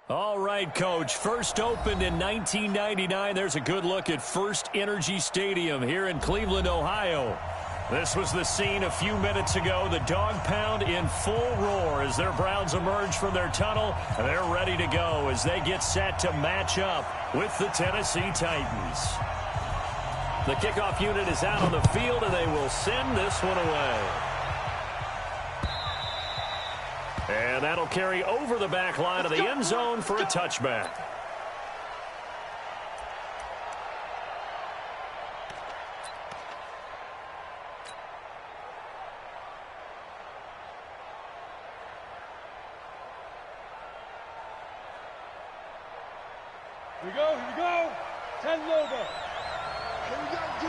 All right, Coach. First opened in 1999. There's a good look at First Energy Stadium here in Cleveland, Ohio. This was the scene a few minutes ago. The dog pound in full roar as their Browns emerge from their tunnel. And they're ready to go as they get set to match up with the Tennessee Titans. The kickoff unit is out on the field, and they will send this one away. And that'll carry over the back line of the end zone for a touchback. Here we go. 10 logo. Here we go, D.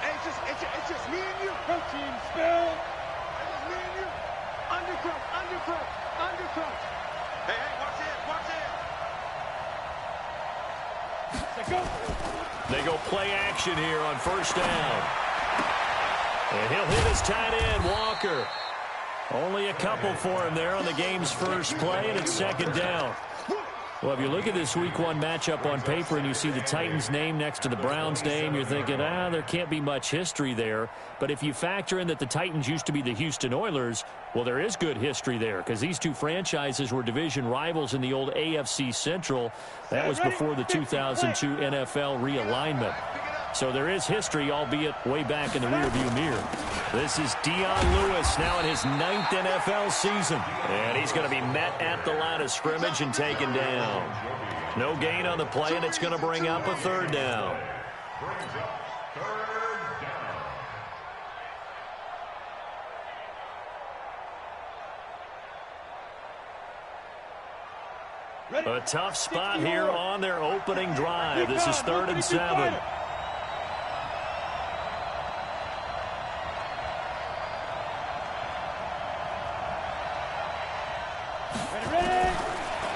It's just me and you. Go team, spell. It's just me and you. Undercrush. Hey, watch it. Go. They go play action here on first down. And he'll hit his tight end, Walker. Only a couple for him there on the game's first play, and it's second down. Well, if you look at this Week 1 matchup on paper and you see the Titans' name next to the Browns' name, you're thinking, there can't be much history there. But if you factor in that the Titans used to be the Houston Oilers, well, there is good history there because these two franchises were division rivals in the old AFC Central. That was before the 2002 NFL realignment. So there is history, albeit way back in the rearview mirror. This is Dion Lewis now in his 9th NFL season. And he's going to be met at the line of scrimmage and taken down. No gain on the play, and it's going to bring up a third down. A tough spot here on their opening drive. This is 3rd and 7.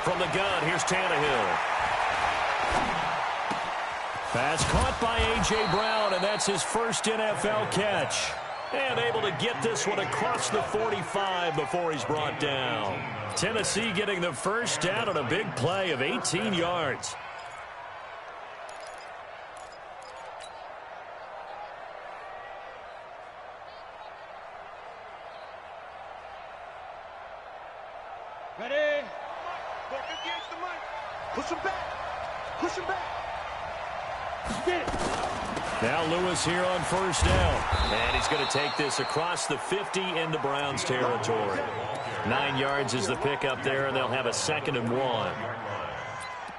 From the gun, here's Tannehill. Pass caught by A.J. Brown, and that's his first NFL catch. And able to get this one across the 45 before he's brought down. Tennessee getting the first down on a big play of 18 yards. Ready? Push him back. Get it. Now Lewis here on first down. And he's going to take this across the 50 into Browns territory. 9 yards is the pickup there, and they'll have a 2nd and 1.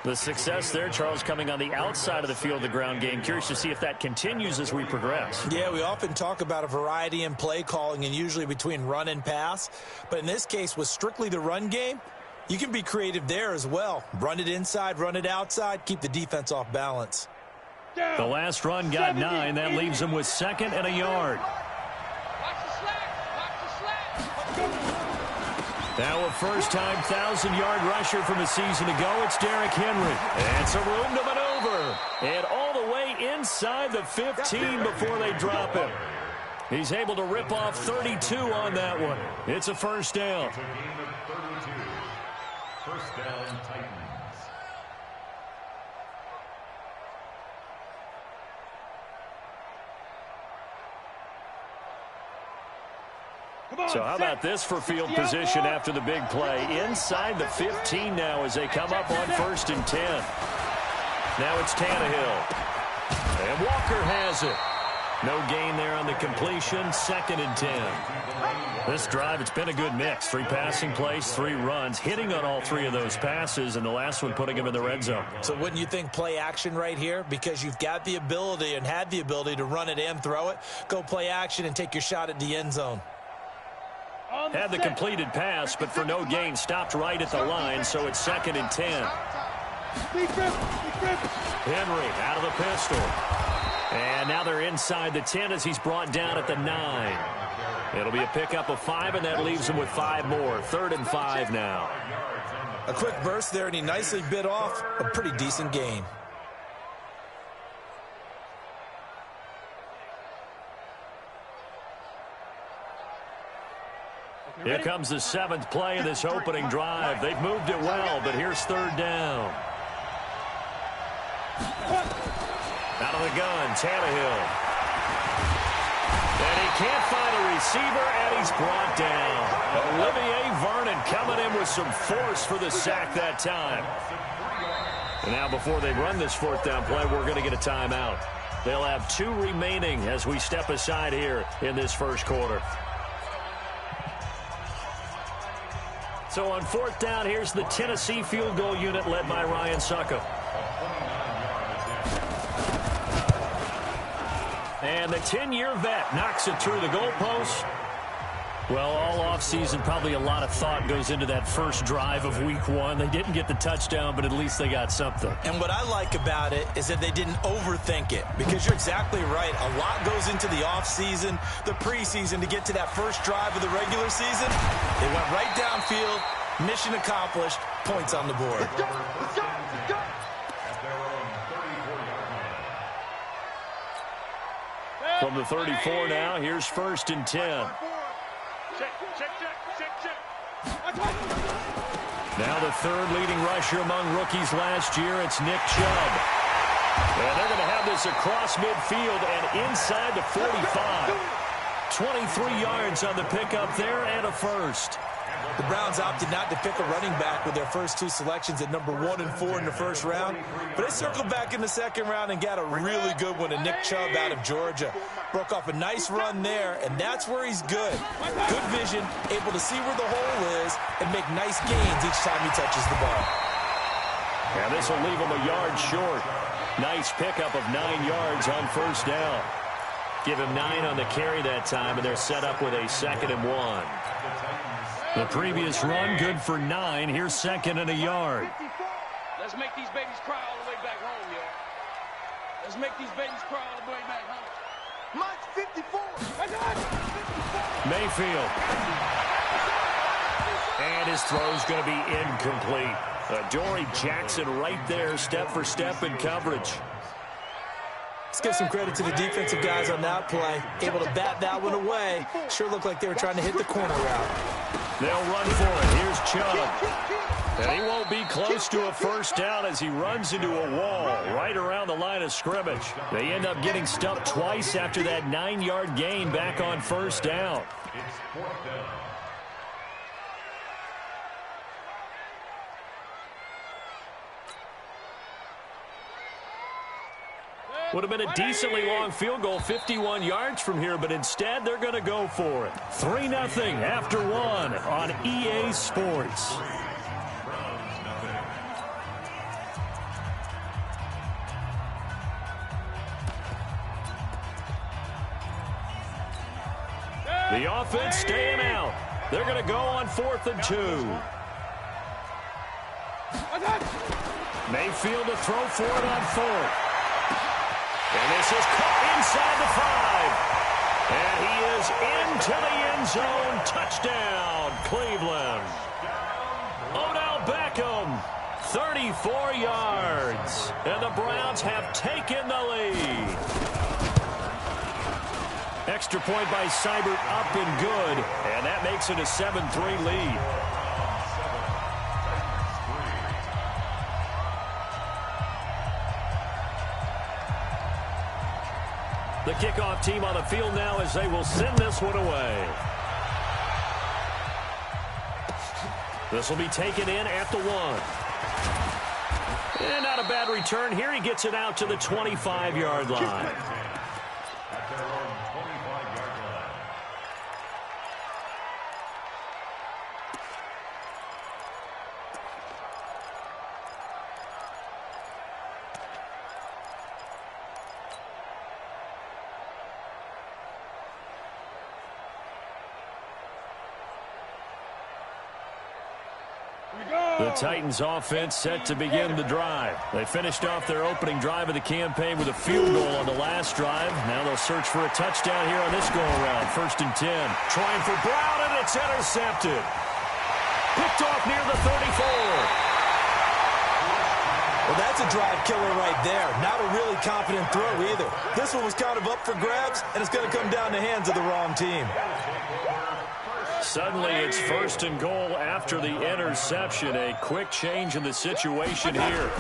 The success there, Charles, coming on the outside of the field, the ground game. Curious to see if that continues as we progress. Yeah, we often talk about a variety in play calling and usually between run and pass. But in this case, with strictly the run game, you can be creative there as well. Run it inside, run it outside, keep the defense off balance. The last run got 9. That leaves him with 2nd and a yard. Now a first-time 1,000-yard rusher from a season ago. It's Derrick Henry. And some room to maneuver. And all the way inside the 15 before they drop him. He's able to rip off 32 on that one. It's a first down. First down, Titans. So how about this for field position after the big play? Inside the 15 now as they come up on 1st and 10. Now it's Tannehill. And Walker has it. No gain there on the completion. 2nd and 10. This drive, it's been a good mix. 3 passing plays, 3 runs, hitting on all 3 of those passes, and the last one putting him in the red zone. So wouldn't you think play action right here? Because you've got the ability and had the ability to run it and throw it. Go play action and take your shot at the end zone. Had the completed pass, but for no gain, stopped right at the line, so it's 2nd and 10. Henry out of the pistol. And now they're inside the 10 as he's brought down at the 9. It'll be a pickup of 5, and that leaves him with 5 more. 3rd and 5 now. A quick burst there, and he nicely bit off a pretty decent gain. Here comes the 7th play of this opening drive. They've moved it well, but here's 3rd down. Out of the gun, Tannehill. And he can't find a receiver, and he's brought down. Olivier Vernon coming in with some force for the sack that time. And now before they run this 4th down play, we're going to get a timeout. They'll have 2 remaining as we step aside here in this first quarter. So on 4th down, here's the Tennessee field goal unit led by Ryan Succop. And the 10-year vet knocks it through the goalpost. Well, all offseason, probably a lot of thought goes into that first drive of week 1. They didn't get the touchdown, but at least they got something. And what I like about it is that they didn't overthink it, because you're exactly right. A lot goes into the offseason, the preseason, to get to that first drive of the regular season. They went right downfield, mission accomplished, points on the board. Let's go, let's go, let's go. From the 34 now, here's 1st and 10. Now the 3rd leading rusher among rookies last year, it's Nick Chubb. And they're going to have this across midfield and inside the 45. 23 yards on the pickup there and a first. The Browns opted not to pick a running back with their first 2 selections at number 1 and 4 in the first round. But they circled back in the second round and got a really good one in Nick Chubb out of Georgia. Broke off a nice run there, and that's where he's good. Good vision, able to see where the hole is, and make nice gains each time he touches the ball. And this will leave him a yard short. Nice pickup of 9 yards on 1st down. Give him 9 on the carry that time, and they're set up with a 2nd and 1. The previous run, good for 9. Here's 2nd and a yard. Let's make these babies cry all the way back home, y'all. Let's make these babies cry all the way back home. Mine's 54. I got it. Mayfield. And his throw's going to be incomplete. Dory Jackson right there, step for step in coverage. Let's give some credit to the defensive guys on that play. Able to bat that one away. Sure looked like they were trying to hit the corner route. They'll run for it. Here's Chubb. And he won't be close to a 1st down as he runs into a wall right around the line of scrimmage. They end up getting stuffed twice after that 9-yard gain back on 1st down. Would have been a decently long field goal, 51 yards from here, but instead they're going to go for it. 3-0 after 1 on EA Sports. The offense staying out. They're going to go on 4th and 2. Mayfield to throw for it on 4th. And this is caught inside the 5. And he is into the end zone. Touchdown, Cleveland. Odell Beckham, 34 yards. And the Browns have taken the lead. Extra point by Seibert up and good. And that makes it a 7-3 lead. The kickoff team on the field now as they will send this one away. This will be taken in at the 1. And not a bad return here. He gets it out to the 25-yard line. The Titans offense set to begin the drive. They finished off their opening drive of the campaign with a field goal on the last drive. Now they'll search for a touchdown here on this go-around. 1st and 10. Trying for Brown, and it's intercepted. Picked off near the 34. Well, that's a drive killer right there. Not a really confident throw either. This one was kind of up for grabs, and it's going to come down the hands of the wrong team. Suddenly it's 1st and goal after the interception. A quick change in the situation here.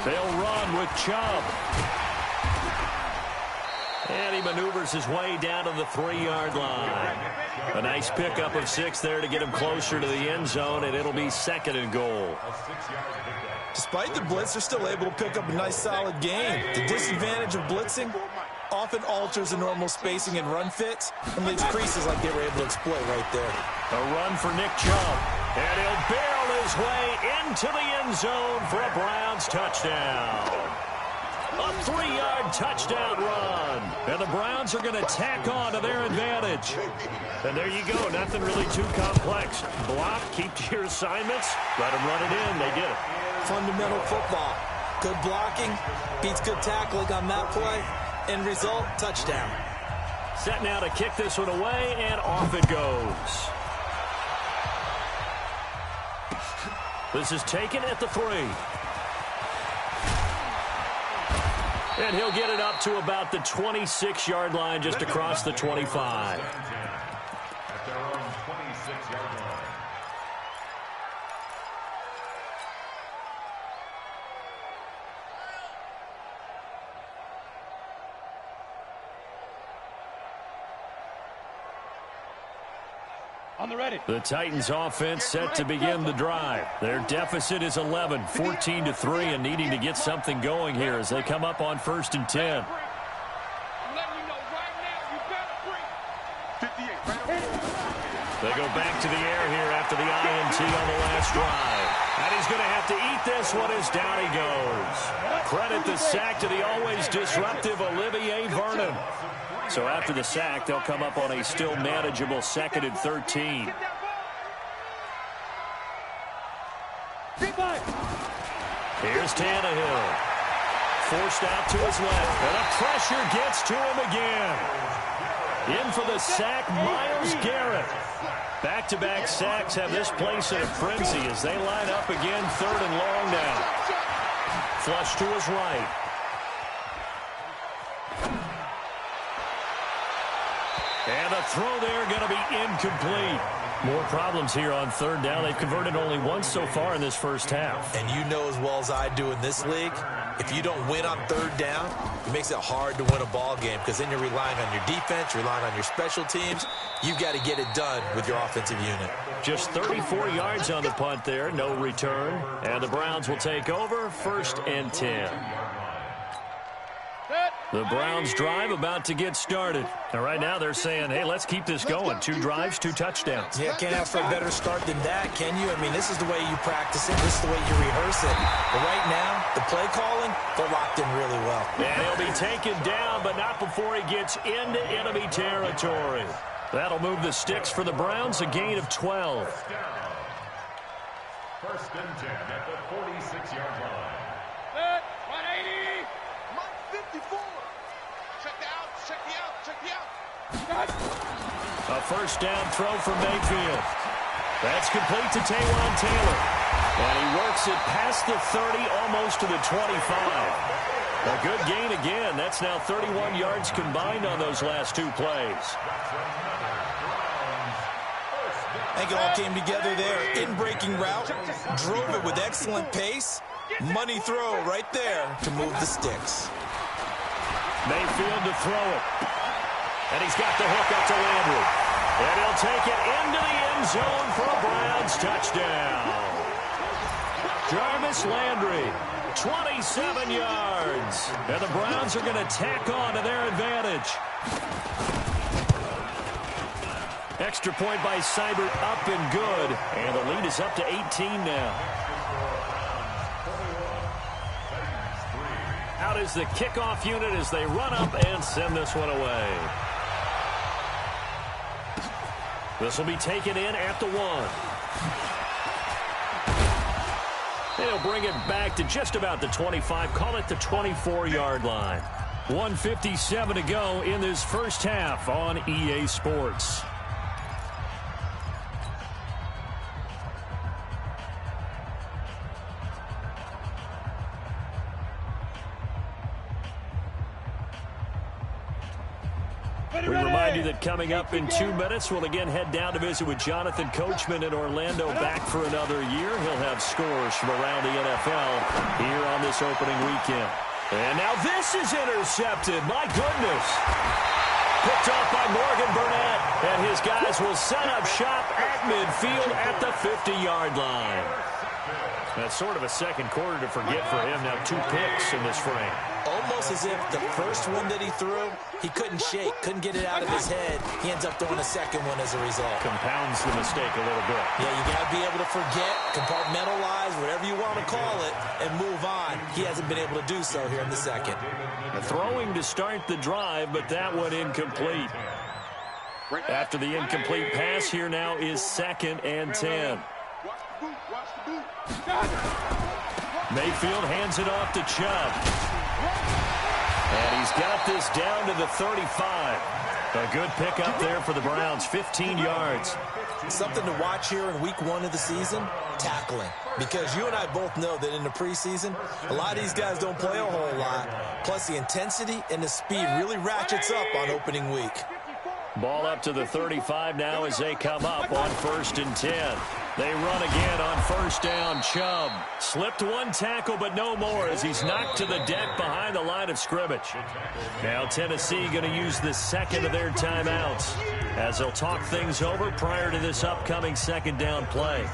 They'll run with Chubb. And he maneuvers his way down to the 3-yard line. A nice pickup of 6 there to get him closer to the end zone, and it'll be 2nd and goal. Despite the blitz, they're still able to pick up a nice solid gain. The disadvantage of blitzing often alters the normal spacing and run fits and leaves creases like they were able to exploit right there. A run for Nick Chubb, and he'll barrel his way into the end zone for a Browns touchdown. A 3-yard touchdown run, and the Browns are going to tack on to their advantage. And there you go, nothing really too complex. Block, keep to your assignments, let them run it in. They did it. Fundamental football. Good blocking beats good tackling on that play. End result, touchdown. Set now to kick this one away, and off it goes. This is taken at the 3. And he'll get it up to about the 26-yard line, just across the 25. At their own 26-yard line. On the ready. The Titans offense set to begin the drive. Their deficit is 11, 14-3, and needing to get something going here as they come up on 1st and 10. I'm letting you know right now, you better bring. 58. They go back to the air here after the INT on the last drive. And he's going to have to eat this one as down he goes. Credit the sack to the always disruptive Olivier Vernon. So after the sack, they'll come up on a still manageable 2nd and 13. Here's Tannehill. Forced out to his left, and the pressure gets to him again. In for the sack, Myles Garrett. Back-to-back sacks have this place in a frenzy as they line up again, 3rd and long now. Flush to his right. And the throw there going to be incomplete. More problems here on 3rd down. They've converted only once so far in this first half. And you know as well as I do in this league, if you don't win on 3rd down, it makes it hard to win a ball game because then you're relying on your defense, you're relying on your special teams. You've got to get it done with your offensive unit. Just 34 yards on the punt there, no return. And the Browns will take over, 1st and 10. The Browns drive about to get started. And right now they're saying, hey, let's keep this going. 2 drives, 2 touchdowns. Yeah, can't ask for a better start than that, can you? I mean, this is the way you practice it. This is the way you rehearse it. But right now, the play calling, they're locked in really well. And he'll be taken down, but not before he gets into enemy territory. That'll move the sticks for the Browns, a gain of 12. 1st and 10 at the 46-yard line. 180. 54. Check the out. Check the out. Check the out. A 1st down throw for Mayfield. That's complete to Taywan Taylor. And he works it past the 30, almost to the 25. A good gain again. That's now 31 yards combined on those last 2 plays. I think it all came together there. In-breaking route, drove it with excellent pace. Money throw right there to move the sticks. Mayfield to throw it. And he's got the hook up to Landry. And he'll take it into the end zone for a Browns touchdown. Jarvis Landry, 27 yards. And the Browns are going to tack on to their advantage. Extra point by Seibert, up and good. And the lead is up to 18 now. Out is the kickoff unit as they run up and send this one away. This will be taken in at the 1. They'll bring it back to just about the 25. Call it the 24-yard line. 1:57 to go in this first half on EA Sports. We remind you that coming up in 2 minutes, we'll again head down to visit with Jonathan Coachman in Orlando, back for another year. He'll have scores from around the NFL here on this opening weekend. And now this is intercepted. My goodness. Picked off by Morgan Burnett. And his guys will set up shop at midfield at the 50-yard line. That's sort of a second quarter to forget for him. Now 2 picks in this frame. Almost as if the first one that he threw, he couldn't shake, couldn't get it out of his head. He ends up throwing a second one as a result. Compounds the mistake a little bit. Yeah, you got to be able to forget, compartmentalize, whatever you want to call it, and move on. He hasn't been able to do so here in the second. Throwing to start the drive, but that one incomplete. After the incomplete pass, here now is 2nd and 10. Mayfield hands it off to Chubb. And he's got this down to the 35. A good pickup there for the Browns, 15 yards. Something to watch here in week 1 of the season, tackling. Because you and I both know that in the preseason, a lot of these guys don't play a whole lot. Plus the intensity and the speed really ratchets up on opening week. Ball up to the 35 now as they come up on 1st and 10. They run again on 1st down. Chubb slipped 1 tackle, but no more as he's knocked to the deck behind the line of scrimmage. Now Tennessee going to use the 2nd of their timeouts as they'll talk things over prior to this upcoming 2nd down play.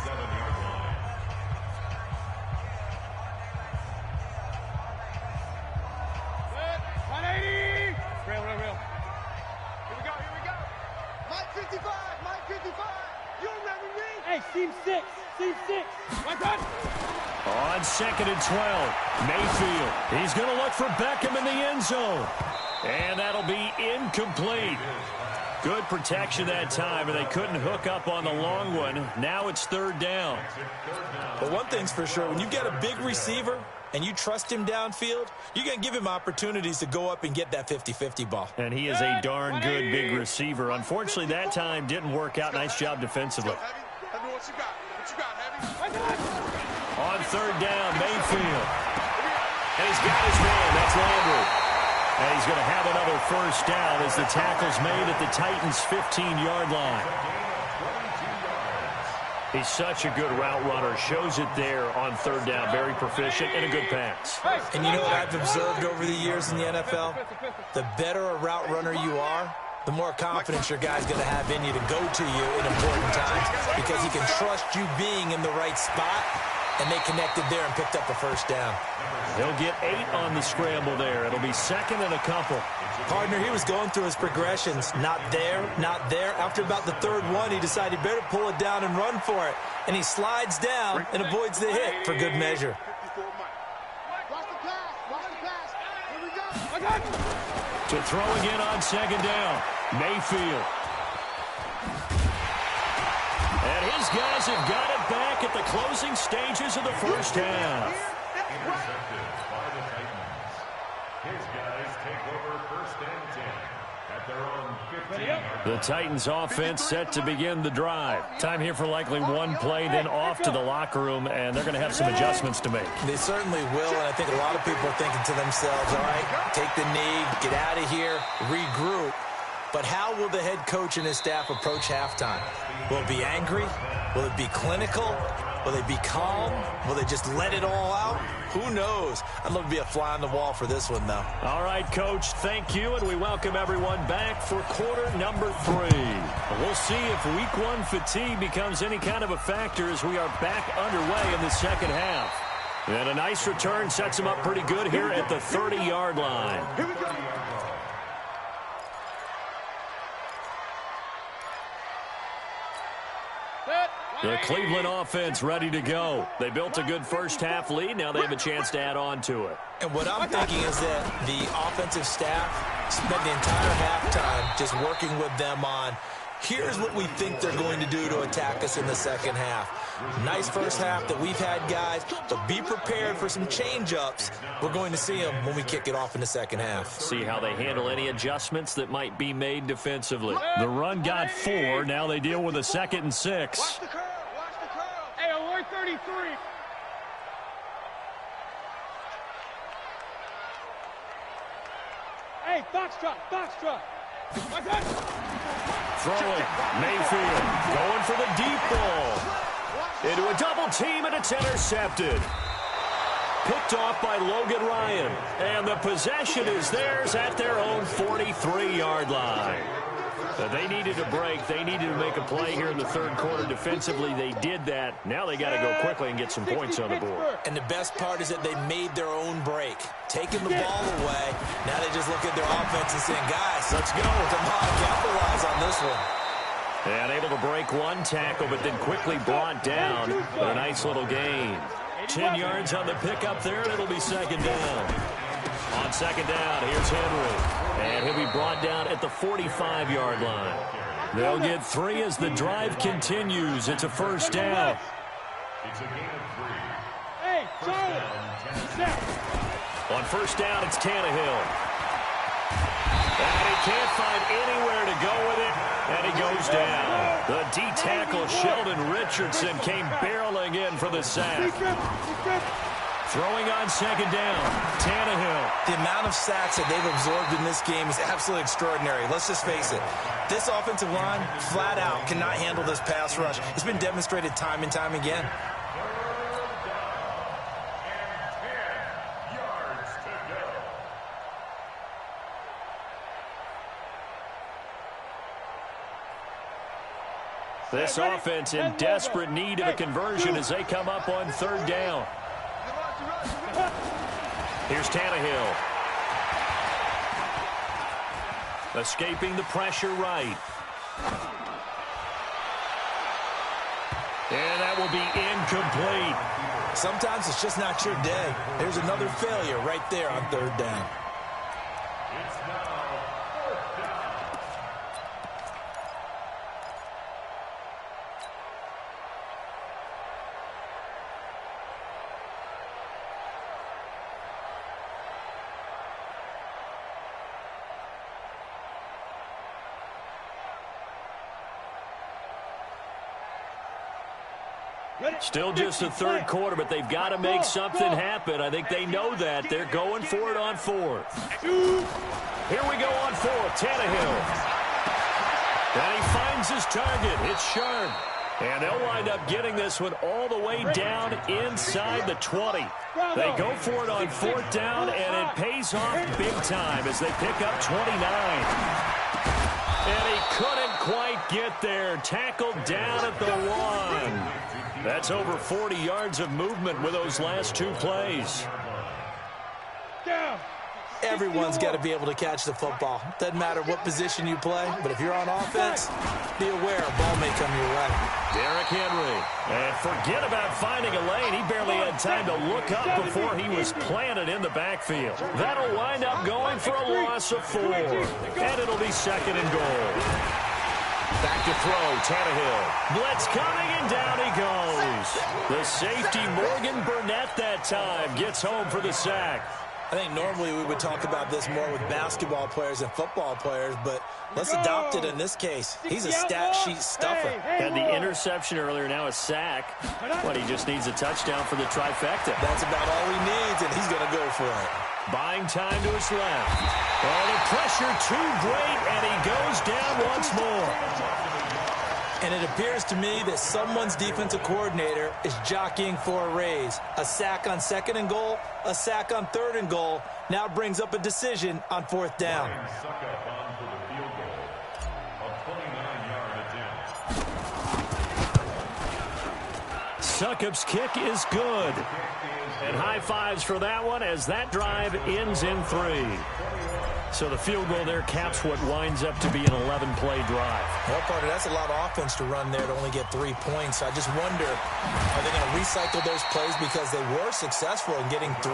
Team 6. On 2nd and 12, Mayfield. He's going to look for Beckham in the end zone. And that'll be incomplete. Good protection that time, and they couldn't hook up on the long one. Now it's 3rd down. But one thing's for sure, when you get a big receiver and you trust him downfield, you're going to give him opportunities to go up and get that 50-50 ball. And he is a darn good big receiver. Unfortunately, that time didn't work out. Nice job defensively. On 3rd down, Mayfield. And he's got his man. That's Landry. And he's going to have another 1st down as the tackle's made at the Titans' 15-yard line. He's such a good route runner. Shows it there on 3rd down. Very proficient and a good pass. And you know what I've observed over the years in the NFL? The better a route runner you are, the more confidence your guy's going to have in you to go to you in important times because he can trust you being in the right spot, and they connected there and picked up a 1st down. They'll get 8 on the scramble there. It'll be 2nd and a couple. Partner, he was going through his progressions. Not there, not there. After about the 3rd one, he decided better pull it down and run for it. And he slides down and avoids the hit for good measure. To throw again on 2nd down, Mayfield. And his guys have got it back at the closing stages of the 1st half. Intercepted by the Titans. His guys take over 1st and 10 at their own 15. The Titans offense set to begin the drive. Time here for likely 1 play, then off to the locker room, and they're going to have some adjustments to make. They certainly will, and I think a lot of people are thinking to themselves, all right, take the knee, get out of here, regroup. But how will the head coach and his staff approach halftime? Will it be angry? Will it be clinical? Will they be calm? Will they just let it all out? Who knows? I'd love to be a fly on the wall for this one, though. All right, Coach, thank you, and we welcome everyone back for quarter number 3. We'll see if week 1 fatigue becomes any kind of a factor as we are back underway in the 2nd half. And a nice return sets him up pretty good here at the 30-yard line. Here we go. The Cleveland offense ready to go. They built a good 1st half lead. Now they have a chance to add on to it. And what I'm thinking is that the offensive staff spent the entire halftime just working with them on, here's what we think they're going to do to attack us in the 2nd half. Nice 1st half that we've had, guys, but be prepared for some change-ups. We're going to see them when we kick it off in the 2nd half. See how they handle any adjustments that might be made defensively. The run got 4. Now they deal with a 2nd and 6. Watch the curl. Watch the curl. Hey, alert 33. Hey, Foxtrot. Foxtrot. Throwing. Mayfield going for the deep ball. Into a double team, and it's intercepted. Picked off by Logan Ryan. And the possession is theirs at their own 43-yard line. They needed a break. They needed to make a play here in the third quarter defensively. They did that. Now they got to go quickly and get some points on the board. And the best part is that they made their own break. Taking the ball away. Now they just look at their offense and saying, guys, let's go. Come on, capitalize on this one. And able to break one tackle, but then quickly brought down. But a nice little gain. 10 yards on the pickup there, and it'll be second down. On second down, here's Henry. And he'll be brought down at the 45-yard line. They'll get 3 as the drive continues. It's a first down. It's a gain of 3. Hey, Charlie. On first down, it's Tannehill. And he can't find anywhere to go with it, and he goes down. The D-tackle, Sheldon Richardson, came barreling in for the sack. Throwing on second down, Tannehill. The amount of sacks that they've absorbed in this game is absolutely extraordinary. Let's just face it. This offensive line, flat out, cannot handle this pass rush. It's been demonstrated time and time again. This offense in desperate need of a conversion as they come up on third down. Here's Tannehill. Escaping the pressure right. And that will be incomplete. Sometimes it's just not your day. There's another failure right there on third down. It's now fourth down. Still just the third quarter, but they've got to make something happen. I think they know that. They're going for it on fourth. Here we go on fourth. Tannehill. And he finds his target. It's Sharp. And they'll wind up getting this one all the way down inside the 20. They go for it on fourth down, and it pays off big time as they pick up 29. And he couldn't quite get there. Tackled down at the 1. That's over 40 yards of movement with those last 2 plays. Everyone's got to be able to catch the football. Doesn't matter what position you play, but if you're on offense, be aware a ball may come your way. Derrick Henry. And forget about finding a lane. He barely had time to look up before he was planted in the backfield. That'll wind up going for a loss of 4. And it'll be second and goal. Back to throw, Tannehill. Blitz coming, and down he goes. The safety, Morgan Burnett, that time gets home for the sack. I think normally we would talk about this more with basketball players and football players, but let's adopt it in this case. He's a stat sheet stuffer. Had the interception earlier, now a sack. But he just needs a touchdown for the trifecta. That's about all he needs, and he's going to go for it. Buying time to his left. Oh, the pressure too great, and he goes down once more. And it appears to me that someone's defensive coordinator is jockeying for a raise. A sack on second and goal, a sack on third and goal. Now brings up a decision on fourth down. Suckup on for the field goal. A 29-yard attempt. Suckup's kick is good. And high fives for that one as that drive ends in 3. So the field goal there caps what winds up to be an 11-play drive. Well, Carter, that's a lot of offense to run there to only get 3 points. I just wonder, are they going to recycle those plays because they were successful in getting 3?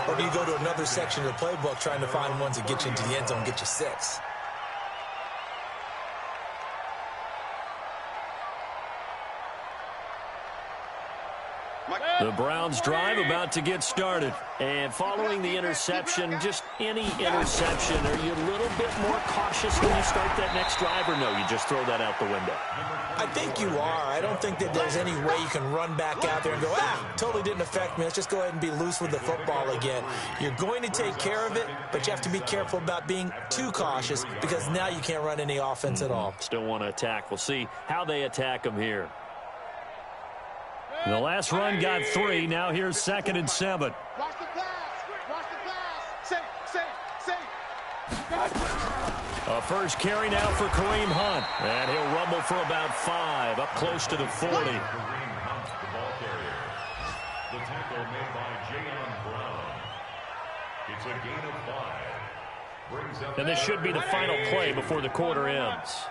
Or do you go to another section of the playbook trying to find ones that get you into the end zone and get you 6? The Browns drive about to get started. And following the interception, just any interception, are you a little bit more cautious when you start that next drive, or no, you just throw that out the window? I think you are. I don't think that there's any way you can run back out there and go, totally didn't affect me. Let's just go ahead and be loose with the football again. You're going to take care of it, but you have to be careful about being too cautious because now you can't run any offense at all. Still want to attack. We'll see how they attack them here. The last run got 3. Now here's 2nd and 7. Watch the pass. Watch the pass. Safe. A first carry now for Kareem Hunt. And he'll rumble for about 5, up close to the 40. Kareem Hunt, the ball carrier. The tackle made by Jayon Brown. It's a gain of 5. Brings up And this should be the final play before the quarter ends.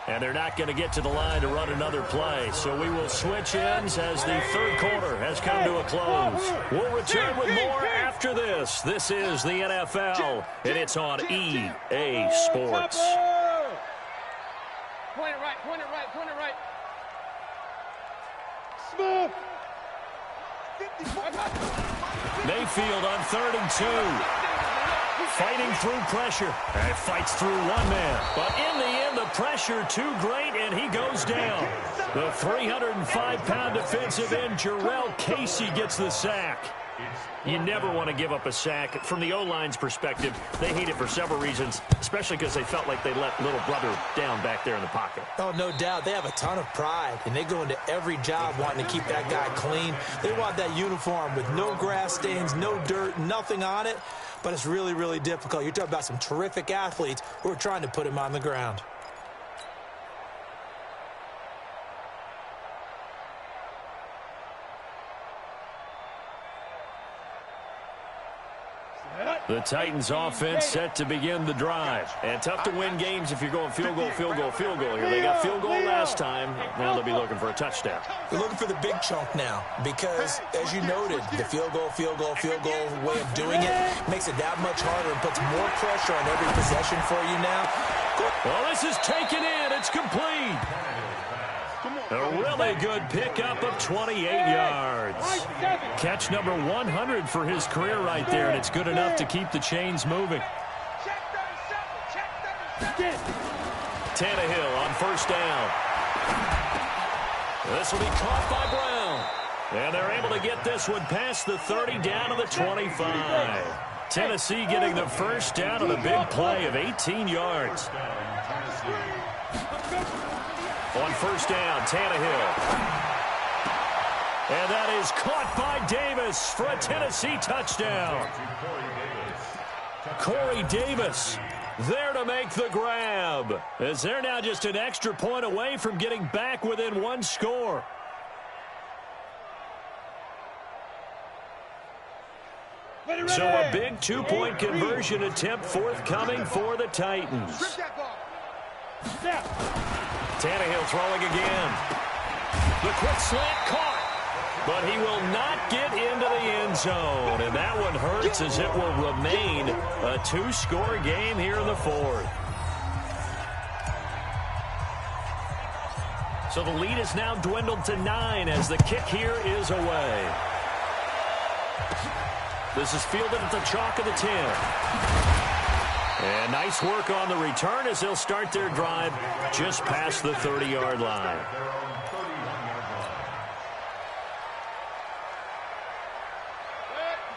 And they're not going to get to the line to run another play. So we will switch ends as the third quarter has come to a close. We'll return with more after this. This is the NFL, and it's on EA Sports. Point it right, point it right, point it right. Smooth. Mayfield on 3rd and 2. Fighting through pressure. And fights through one man. But in the end, the pressure too great, and he goes down. The 305-pound defensive end, Jarrell Casey, gets the sack. You never want to give up a sack. From the O-line's perspective, they hate it for several reasons, especially because they felt like they let little brother down back there in the pocket. Oh, no doubt. They have a ton of pride, and they go into every job wanting to keep that guy clean. They want that uniform with no grass stains, no dirt, nothing on it. But it's really, really difficult. You're talking about some terrific athletes who are trying to put him on the ground. The Titans offense set to begin the drive. And tough to win games if you're going field goal, field goal, field goal here. They got field goal last time. Now they'll be looking for a touchdown. They're looking for the big chunk now because, as you noted, the field goal way of doing it makes it that much harder and puts more pressure on every possession for you now. Well, this is taken in. It's complete. A really good pickup of 28 yards. Catch number 100 for his career right there, and it's good enough to keep the chains moving. Tannehill on 1st down. This will be caught by Brown. And they're able to get this one past the 30 down to the 25. Tennessee getting the first down on a big play of 18 yards. On 1st down, Tannehill. And that is caught by Davis for a Tennessee touchdown. Corey Davis there to make the grab, as they're now just an extra point away from getting back within 1 score. So a big 2-point conversion attempt forthcoming for the Titans. Tannehill throwing again. The quick slant caught, but he will not get into the end zone. And that one hurts as it will remain a 2-score game here in the 4th. So the lead is now dwindled to 9 as the kick here is away. This is fielded at the chalk of the 10. And nice work on the return as they'll start their drive just past the 30-yard line.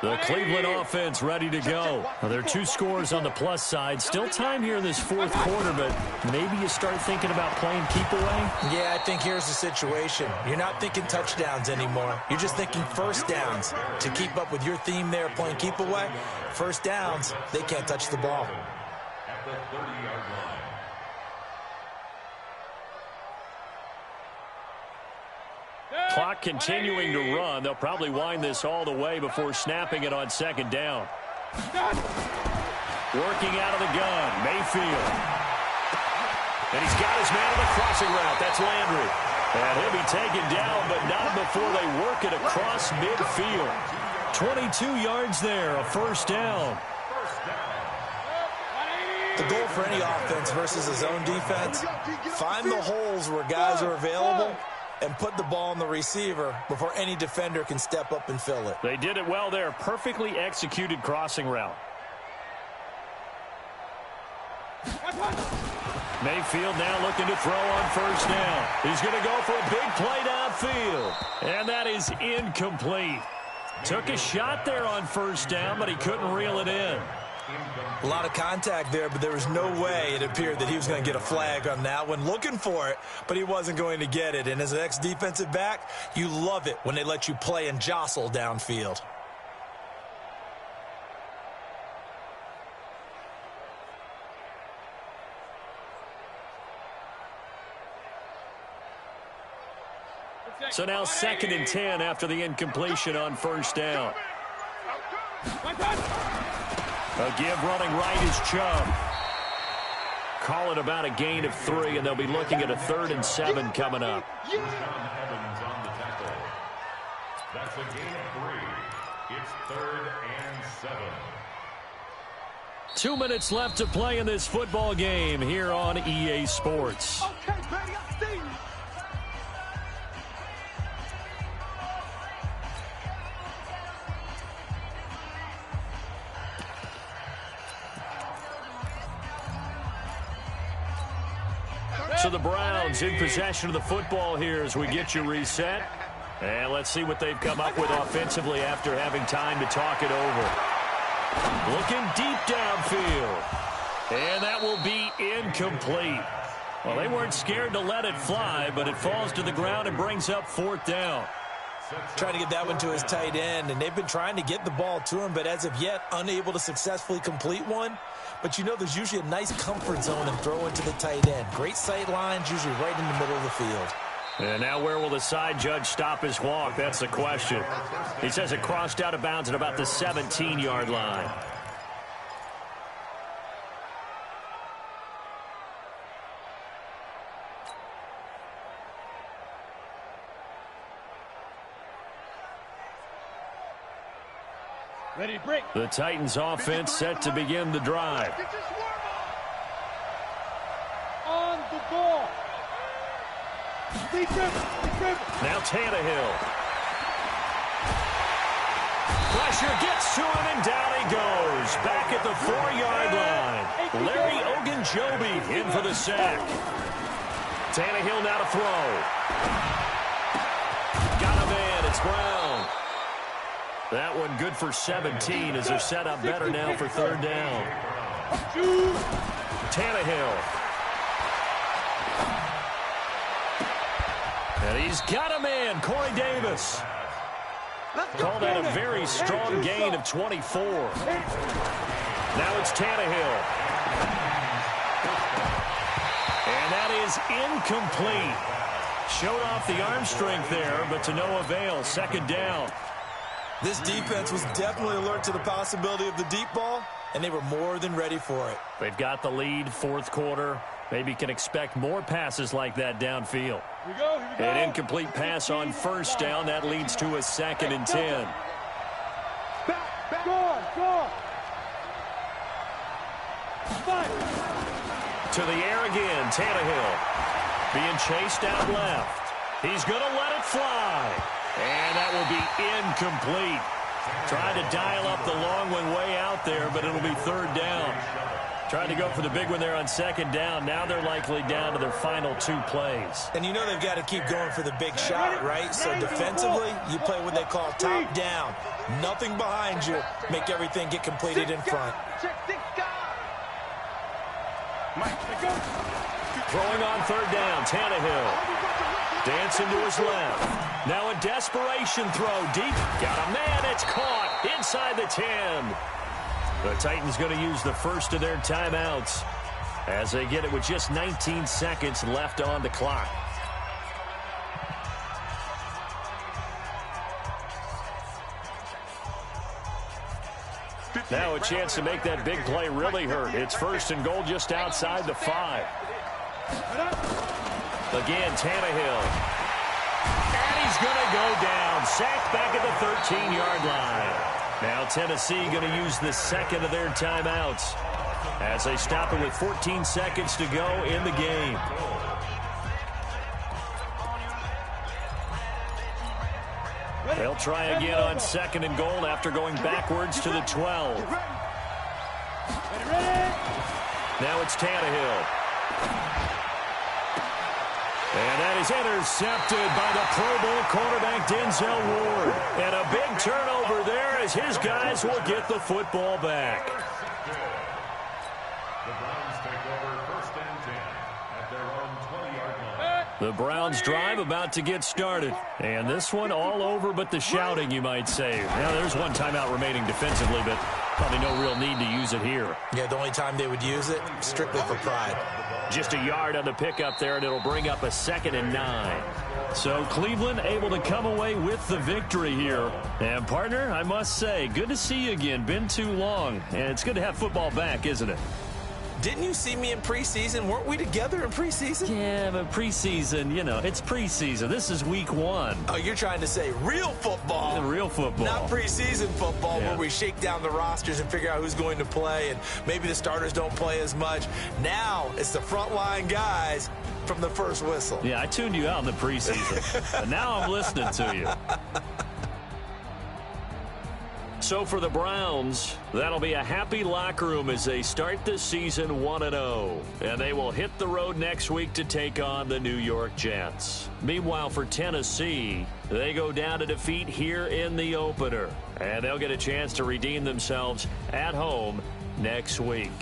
The Cleveland offense ready to go. Now, there are 2 scores on the plus side. Still time here in this 4th quarter, but maybe you start thinking about playing keep away? Yeah, I think here's the situation. You're not thinking touchdowns anymore. You're just thinking first downs. To keep up with your theme there, playing keep away, first downs, they can't touch the ball. At the 30-yard line. Clock continuing to run. They'll probably wind this all the way before snapping it on 2nd down. Working out of the gun, Mayfield. And he's got his man on the crossing route. That's Landry. And he'll be taken down, but not before they work it across midfield. 22 yards there, a first down. The goal for any offense versus a zone defense, find the holes where guys are available and put the ball on the receiver before any defender can step up and fill it. They did it well there. Perfectly executed crossing route. Mayfield now looking to throw on first down. He's going to go for a big play downfield. And that is incomplete. Took a shot there on first down, but he couldn't reel it in. A lot of contact there, but there was no way it appeared that he was going to get a flag on that one. Looking for it, but he wasn't going to get it. And as an ex-defensive back, you love it when they let you play and jostle downfield. So now 2nd and 10 after the incompletion on first down. A give running right is Chubb. Call it about a gain of 3, and they'll be looking at a 3rd and 7 coming up. Evans on the tackle. That's a gain of 3. It's 3rd and 7. 2 minutes left to play in this football game here on EA Sports. Okay, baby, I see you. So the Browns in possession of the football here as we get you reset. And let's see what they've come up with offensively after having time to talk it over. Looking deep downfield. And that will be incomplete. Well, they weren't scared to let it fly, but it falls to the ground and brings up 4th down. Trying to get that one to his tight end, and they've been trying to get the ball to him, but as of yet, unable to successfully complete one. But you know there's usually a nice comfort zone and throw into the tight end. Great sight lines, usually right in the middle of the field. And now where will the side judge stop his walk? That's the question. He says it crossed out of bounds at about the 17-yard line. Ready, break. The Titans offense set to begin the drive. On the ball. Defense. Now Tannehill. Pressure gets to him and down he goes. Back at the 4-yard line. Larry Ogunjobi in for the sack. Tannehill now to throw. Got a man. It's Brown. That one good for 17 as they're set up better now for 3rd down. Tannehill. And he's got a man, Corey Davis. Called that a very strong gain of 24. Now it's Tannehill. And that is incomplete. Showed off the arm strength there, but to no avail. 2nd down. This defense was definitely alert to the possibility of the deep ball, and they were more than ready for it. They've got the lead, 4th quarter. Maybe can expect more passes like that downfield. Here we go. An incomplete pass on first down. That leads to a 2nd and 10. Back. Go on. Five. To the air again, Tannehill. Being chased out left. He's going to let it fly. And that will be incomplete. Trying to dial up the long one way out there, but it'll be 3rd down. Trying to go for the big one there on 2nd down. Now they're likely down to their final 2 plays. And you know they've got to keep going for the big shot, right? So defensively, you play what they call top down. Nothing behind you. Make everything get completed in front. Throwing on 3rd down, Tannehill. Dancing to his left. Now a desperation throw deep. Got a man. It's caught inside the 10. The Titans going to use the first of their timeouts as they get it with just 19 seconds left on the clock. Now a chance to make that big play really hurt. It's 1st and goal just outside the 5. Again, Tannehill. And he's going to go down. Sacked back at the 13-yard line. Now Tennessee going to use the 2nd of their timeouts as they stop it with 14 seconds to go in the game. try again on 2nd and goal after going backwards to the 12. Now it's Tannehill. And that is intercepted by the Pro Bowl cornerback Denzel Ward. And a big turnover there as his guys will get the football back. The Browns take over 1st and 10 at their own 20-yard line. The Browns drive about to get started. And this one all over but the shouting, you might say. Now, there's one timeout remaining defensively, but probably no real need to use it here. Yeah, the only time they would use it, strictly for pride. Just a yard on the pickup there, and it'll bring up a 2nd and 9. So Cleveland able to come away with the victory here. And, partner, I must say, good to see you again. Been too long. And it's good to have football back, isn't it? Didn't you see me in preseason? Weren't we together in preseason? Yeah, but preseason, you know, it's preseason. This is week 1. Oh, you're trying to say real football. Real football. Not preseason football Yeah. where we shake down the rosters and figure out who's going to play, and maybe the starters don't play as much. Now it's the frontline guys from the first whistle. Yeah, I tuned you out in the preseason. But now I'm listening to you. So for the Browns, that'll be a happy locker room as they start the season 1-0. And they will hit the road next week to take on the New York Jets. Meanwhile, for Tennessee, they go down to defeat here in the opener. And they'll get a chance to redeem themselves at home next week.